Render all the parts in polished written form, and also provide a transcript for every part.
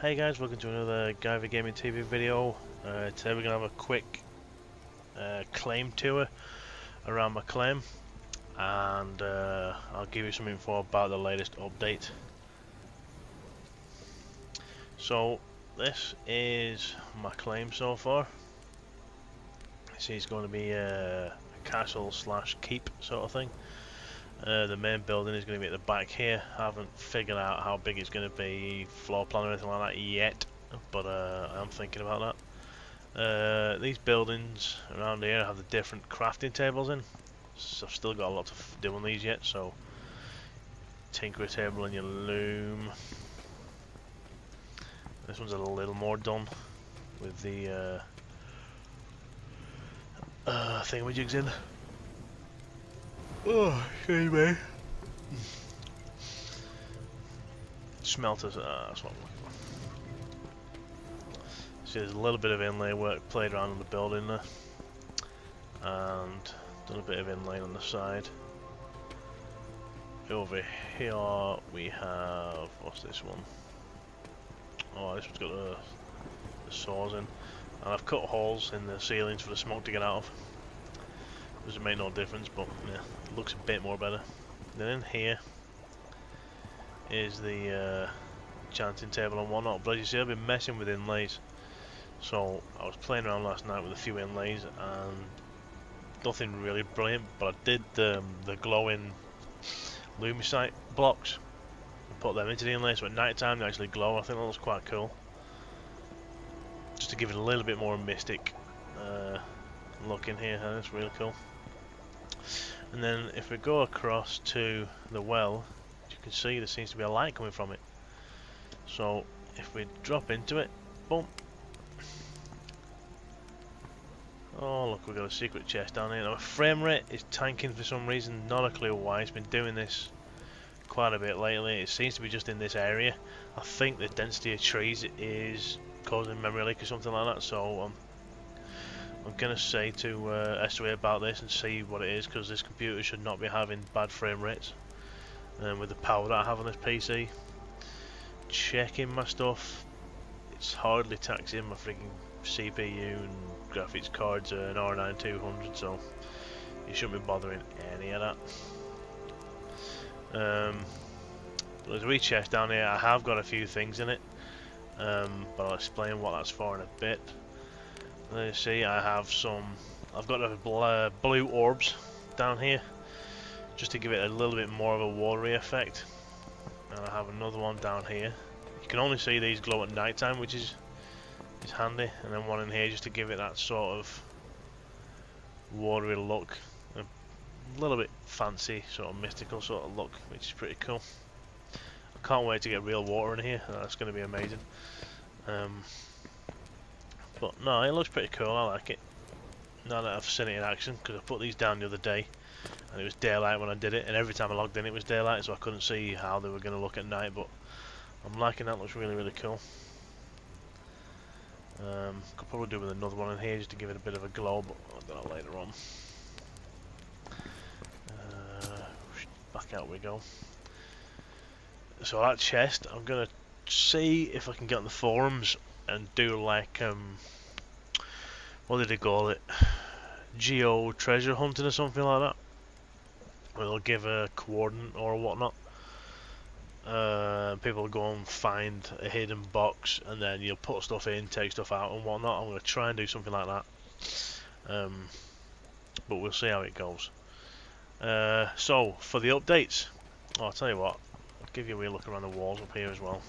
Hey guys, welcome to another Guyver Gaming TV video. Today we're going to have a quick claim tour around my claim, and I'll give you some info about the latest update. So this is my claim so far. See, it's going to be a castle slash keep sort of thing. The main building is going to be at the back here. I haven't figured out how big it's going to be, floor plan or anything like that yet, but I'm thinking about that. These buildings around here have the different crafting tables in, so I've still got a lot to do on these yet, so tinker table and your loom. This one's a little more done with the thingamajigs in. Oh, excuse me. Smelters, that's what I'm looking for. See, there's a little bit of inlay work played around on the building there, and done a bit of inlay on the side. Over here we have, what's this one? Oh, this one's got the saws in, and I've cut holes in the ceilings for the smoke to get out of. Doesn't make no difference, but yeah, it looks a bit more better. Then in here is the chanting table and whatnot, but as you see, I've been messing with inlays. So I was playing around last night with a few inlays and nothing really brilliant, but I did the glowing Lumicite blocks and put them into the inlay, so at night time they actually glow. I think that looks quite cool, just to give it a little bit more mystic look in here, and it's really cool. And then if we go across to the well, as you can see, there seems to be a light coming from it. So if we drop into it, boom. Oh look, we've got a secret chest down here. Now my frame rate is tanking for some reason, not a clue why. It's been doing this quite a bit lately. It seems to be just in this area. I think the density of trees is causing memory leak or something like that, so I'm gonna say to SWA about this and see what it is, because this computer should not be having bad frame rates. And with the power that I have on this PC, checking my stuff, it's hardly taxing. My freaking CPU and graphics cards are an R9 200, so you shouldn't be bothering any of that. There's a wee chest down here. I have got a few things in it, but I'll explain what that's for in a bit. Let's see, I've got the blue orbs down here, just to give it a little bit more of a watery effect. And I have another one down here. You can only see these glow at night time, which is handy, and then one in here just to give it that sort of watery look, a little bit fancy, sort of mystical sort of look, which is pretty cool. I can't wait to get real water in here. That's going to be amazing. But no, it looks pretty cool. I like it. Now that I've seen it in action, because I put these down the other day and it was daylight when I did it, and every time I logged in it was daylight, so I couldn't see how they were going to look at night. But I'm liking that. Looks really cool. Could probably do with another one in here just to give it a bit of a glow, but I'll do that later on. Back out we go. So that chest, I'm gonna see if I can get on the forums and do like what did they call it? Geo treasure hunting or something like that. Where they'll give a coordinate or whatnot. People go and find a hidden box, and then you'll put stuff in, take stuff out and whatnot. I'm going to try and do something like that, but we'll see how it goes. So for the updates, I'll tell you what, I'll give you a wee look around the walls up here as well.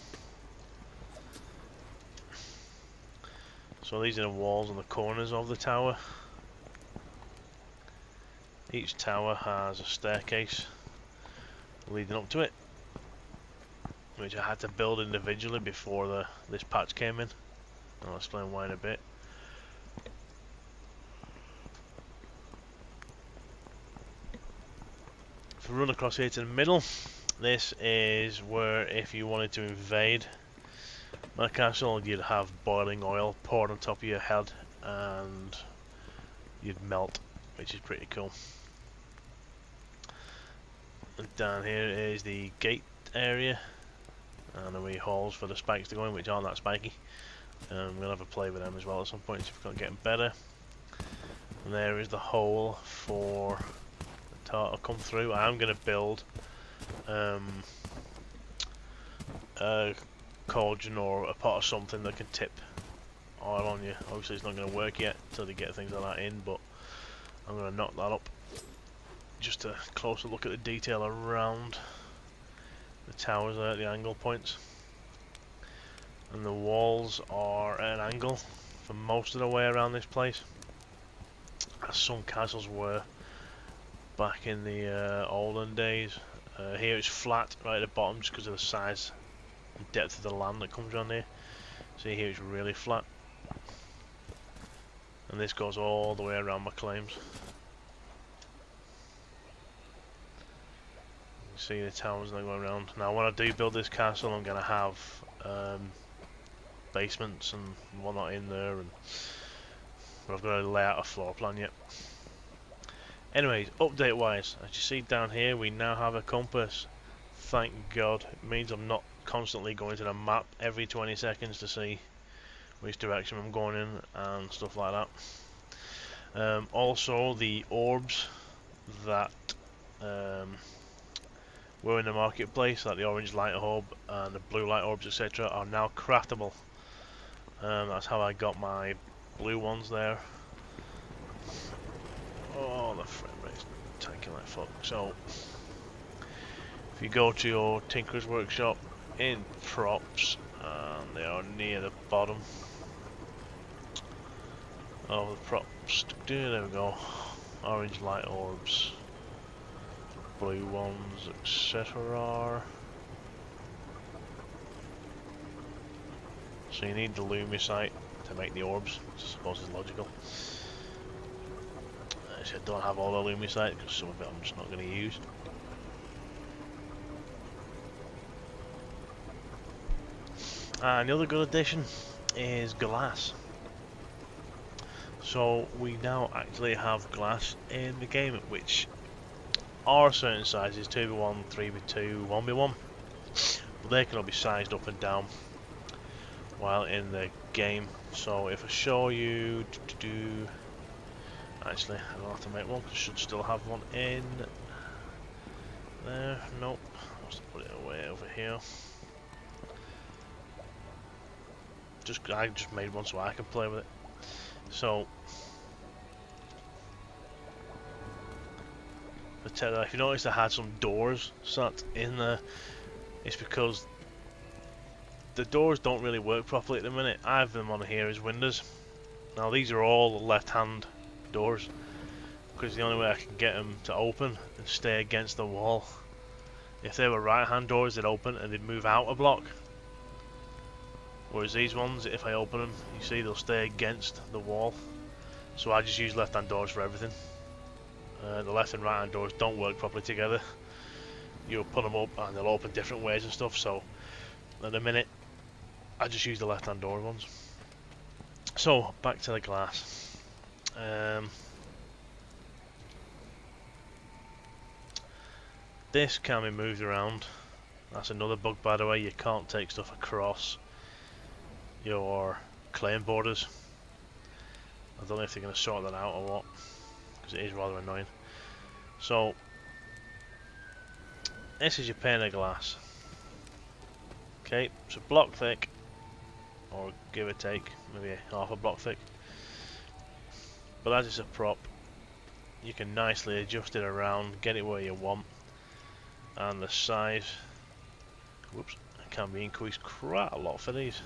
So these are the walls on the corners of the tower. Each tower has a staircase leading up to it, which I had to build individually before this patch came in. I'll explain why in a bit. If we run across here to the middle, this is where if you wanted to invade my castle, you'd have boiling oil poured on top of your head and you'd melt, which is pretty cool. And down here is the gate area, and the wee holes for the spikes to go in, which aren't that spiky. We'll have a play with them as well at some point, see if we can get them better. And there is the hole for the tar to come through. I am going to build a cauldron or a pot or something that can tip oil on you. Obviously it's not going to work yet until they get things like that in, but I'm going to knock that up. Just a closer look at the detail around the towers there at the angle points. And the walls are at an angle for most of the way around this place, as some castles were back in the olden days. Here it's flat right at the bottom just because of the size and depth of the land that comes around here. See, here it's really flat. And this goes all the way around my claims. You see the towers that go around. Now when I do build this castle, I'm going to have basements and whatnot in there, but I've got to lay out a floor plan yet. Anyways, update wise, as you see down here, we now have a compass. Thank God. It means I'm not constantly going to the map every 20 seconds to see which direction I'm going in and stuff like that. Also, the orbs that were in the marketplace, like the orange light orb and the blue light orbs, etc., are now craftable. That's how I got my blue ones there. Oh, the frame rate's tanking like fuck. So, if you go to your Tinker's Workshop in props, and they are near the bottom of the props, there we go. Orange light orbs, blue ones, etc. So you need the Lumicite to make the orbs, which I suppose is logical. Actually, I don't have all the Lumicite because some of it I'm just not going to use. And the other good addition is glass. So we now actually have glass in the game, which are certain sizes, 2x1, 3x2, 1x1. But they can all be sized up and down while in the game. So if I show you, actually I don't have to make one because I should still have one in there. Nope, I must have put it away over here. I just made one so I can play with it. So if you notice I had some doors sat in there, it's because the doors don't really work properly at the minute. I have them on here as windows. Now these are all left-hand doors because the only way I can get them to open and stay against the wall. If they were right-hand doors, they'd open and they'd move out a block. Whereas these ones, if I open them, you see they'll stay against the wall. So I just use left-hand doors for everything. The left and right-hand doors don't work properly together. You'll put them up and they'll open different ways and stuff. So at the minute, I just use the left-hand door ones. So back to the glass. This can be moved around. That's another bug, by the way. You can't take stuff across your claim borders. I don't know if they're going to sort that out or what, because it is rather annoying. So this is your pane of glass. Okay, it's a block thick, or give or take, maybe half a block thick. But as it's a prop, you can nicely adjust it around, get it where you want, and the size, whoops, can be increased quite a lot for these.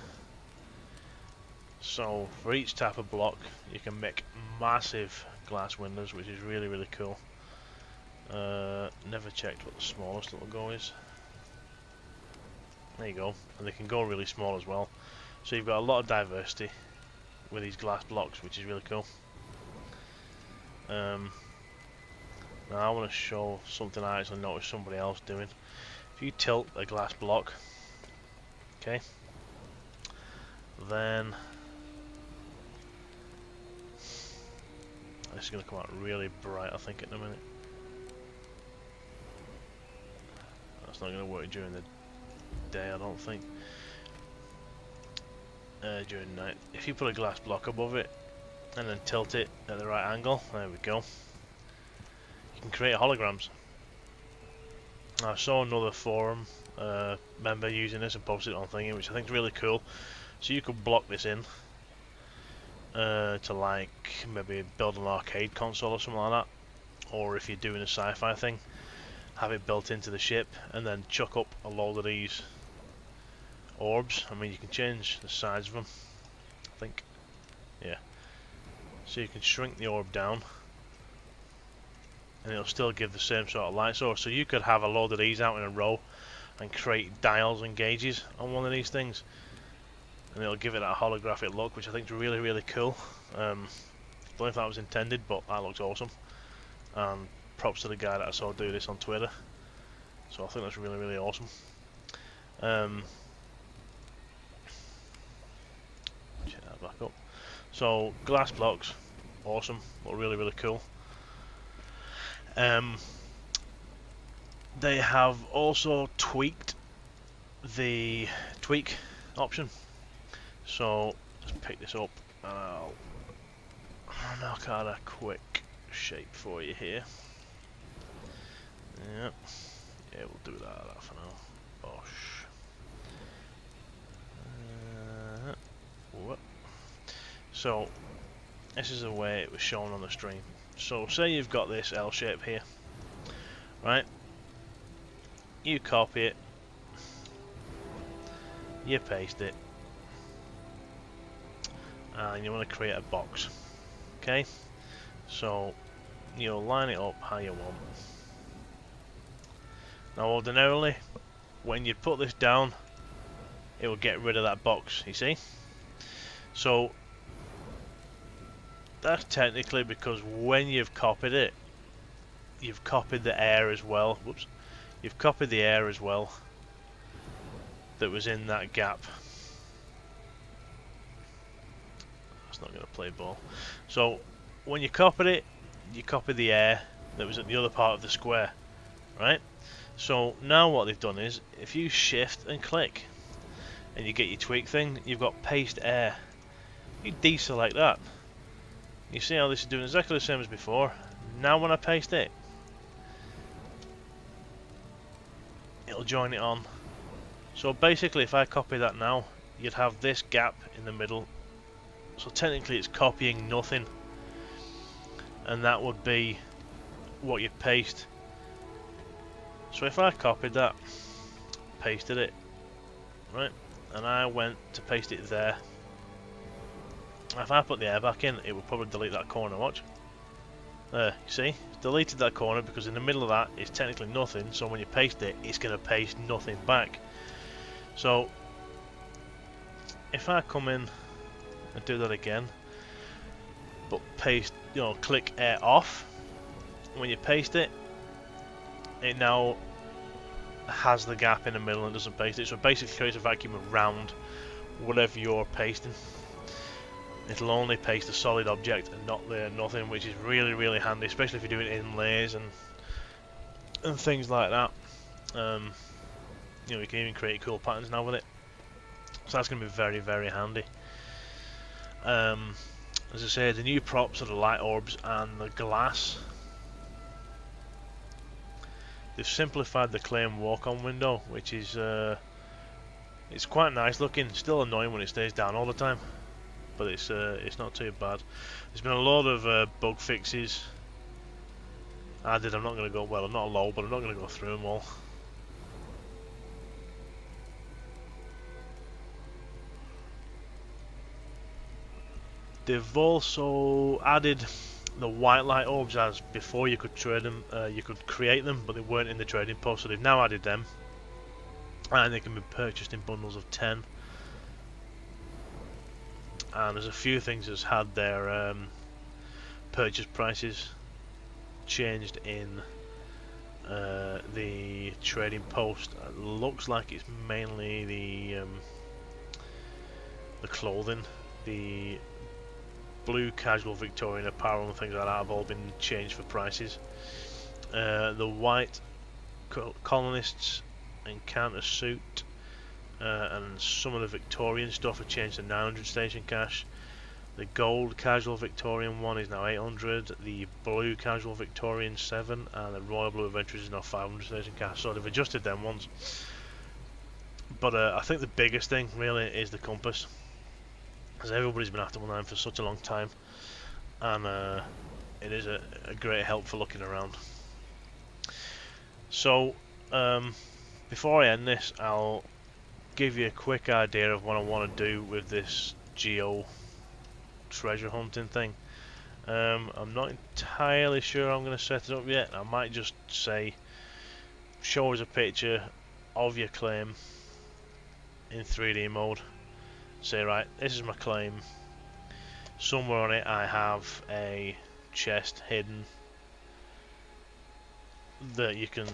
So for each type of block, you can make massive glass windows, which is really, really cool. Never checked what the smallest little go is. There you go, and they can go really small as well. So you've got a lot of diversity with these glass blocks, which is really cool. Now I want to show something I actually noticed somebody else doing. If you tilt a glass block, okay, then this is going to come out really bright, I think, in a minute. That's not going to work during the day, I don't think. During night. If you put a glass block above it and then tilt it at the right angle, there we go. You can create holograms. I saw another forum member using this and posted it on thingy, which I think is really cool. So you could block this in to like maybe build an arcade console or something like that, or if you're doing a sci-fi thing, have it built into the ship and then chuck up a load of these orbs. I mean, you can change the size of them, I think. Yeah. So you can shrink the orb down and it'll still give the same sort of light source. So you could have a load of these out in a row and create dials and gauges on one of these things, and it'll give it that holographic look, which I think is really, really cool. Don't know if that was intended, but that looks awesome. And props to the guy that I saw do this on Twitter. So I think that's really, really awesome. Check that back up. So glass blocks, awesome, but really, really cool. They have also tweaked the tweak option. So let's pick this up and I'll knock out a quick shape for you here. Yep. Yeah, we'll do that for now. Bosh. Whoop. So this is the way it was shown on the stream. So say you've got this L shape here, right? You copy it, you paste it, and you want to create a box. Okay, so you'll line it up how you want. Now ordinarily, when you put this down, it will get rid of that box, you see? So that's technically because when you've copied it, you've copied the air as well. Whoops. You've copied the air as well that was in that gap. That's not going to play ball. So when you copied it, you copied the air that was at the other part of the square, right? So now what they've done is, if you shift and click and you get your tweak thing, you've got paste air. You deselect that. You see how this is doing exactly the same as before. Now when I paste it, it'll join it on. So basically if I copy that now, you'd have this gap in the middle. So technically it's copying nothing. And that would be what you paste. So if I copied that, pasted it, right, and I went to paste it there, if I put the air back in, it would probably delete that corner, watch. There, you see? It's deleted that corner because in the middle of that is technically nothing, so when you paste it, it's going to paste nothing back. So, if I come in and do that again, but paste, you know, click air off, when you paste it, it now has the gap in the middle and doesn't paste it, so it basically creates a vacuum around whatever you're pasting. It'll only paste a solid object and not the nothing, which is really, really handy, especially if you're doing inlays and things like that. You know, you can even create cool patterns now with it, so that's going to be very, very handy. As I say, the new props are the light orbs and the glass. They've simplified the claim walk-on window, which is it's quite nice looking. Still annoying when it stays down all the time, but it's not too bad. There's been a lot of bug fixes added. I'm not going to go, well, I'm not a low, but I'm not going to go through them all. They've also added the white light orbs, as before you could trade them, you could create them, but they weren't in the trading post, so they've now added them, and they can be purchased in bundles of 10. And there's a few things that's had their purchase prices changed in the trading post. It looks like it's mainly the clothing, the blue casual Victorian apparel and things like that have all been changed for prices. The white colonists encounter suit and some of the Victorian stuff have changed to 900 station cash. The gold casual Victorian one is now 800, the blue casual Victorian 7, and the Royal Blue Adventurers is now 500 station cash. So they've adjusted them ones. But I think the biggest thing really is the compass, because everybody's been after one for such a long time, and it is a great help for looking around. So before I end this, I'll give you a quick idea of what I want to do with this geo treasure hunting thing. I'm not entirely sure I'm going to set it up yet. I might just say, show us a picture of your claim in 3D mode. Say, right, this is my claim. Somewhere on it I have a chest hidden that you can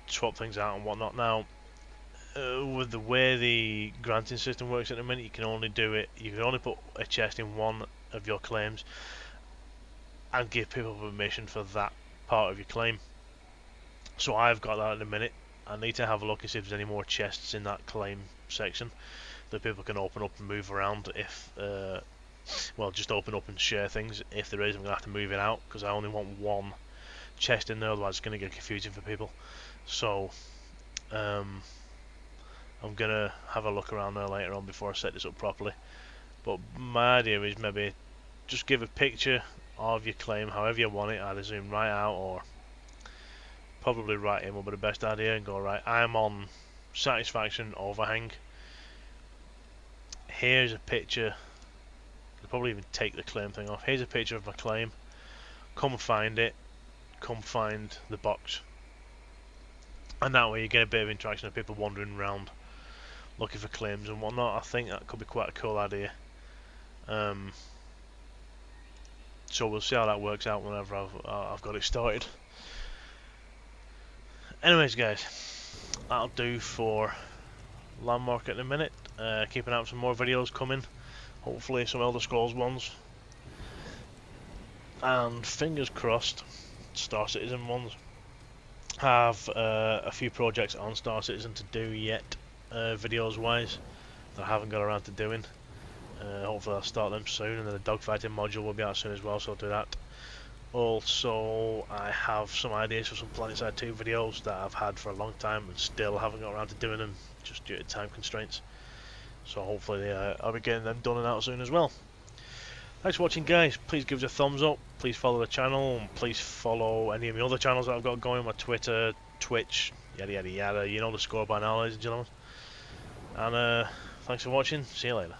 swap things out and whatnot. Now, with the way the granting system works at the minute, you can only put a chest in one of your claims and give people permission for that part of your claim. So I've got that at the minute. I need to have a look and see if there's any more chests in that claim section that people can open up and move around. If well, just open up and share things. If there is, I'm gonna have to move it out because I only want one chest in there, otherwise it's gonna get confusing for people. So I'm gonna have a look around there later on before I set this up properly. But my idea is maybe just give a picture of your claim however you want it, either zoom right out or probably right in will be the best idea, and go, right, I'm on Satisfaction Overhang. Here's a picture. I'll probably even take the claim thing off. Here's a picture of my claim. Come find it. Come find the box. And that way you get a bit of interaction of people wandering around looking for claims and whatnot. I think that could be quite a cool idea. So we'll see how that works out whenever I've got it started. Anyways, guys, that'll do for Landmark at the minute. Keep an eye out for some more videos coming. Hopefully some Elder Scrolls ones. And fingers crossed, Star Citizen ones. Have a few projects on Star Citizen to do yet, videos wise, that I haven't got around to doing. Hopefully I'll start them soon, and then the dogfighting module will be out soon as well, so I'll do that. Also, I have some ideas for some PlanetSide 2 videos that I've had for a long time and still haven't got around to doing them, just due to time constraints. So hopefully I'll be getting them done and out soon as well. Thanks for watching, guys. Please give us a thumbs up, please follow the channel, and please follow any of the other channels that I've got going, my Twitter, Twitch, yada yada yada. You know the score by now, ladies and gentlemen. And thanks for watching, see you later.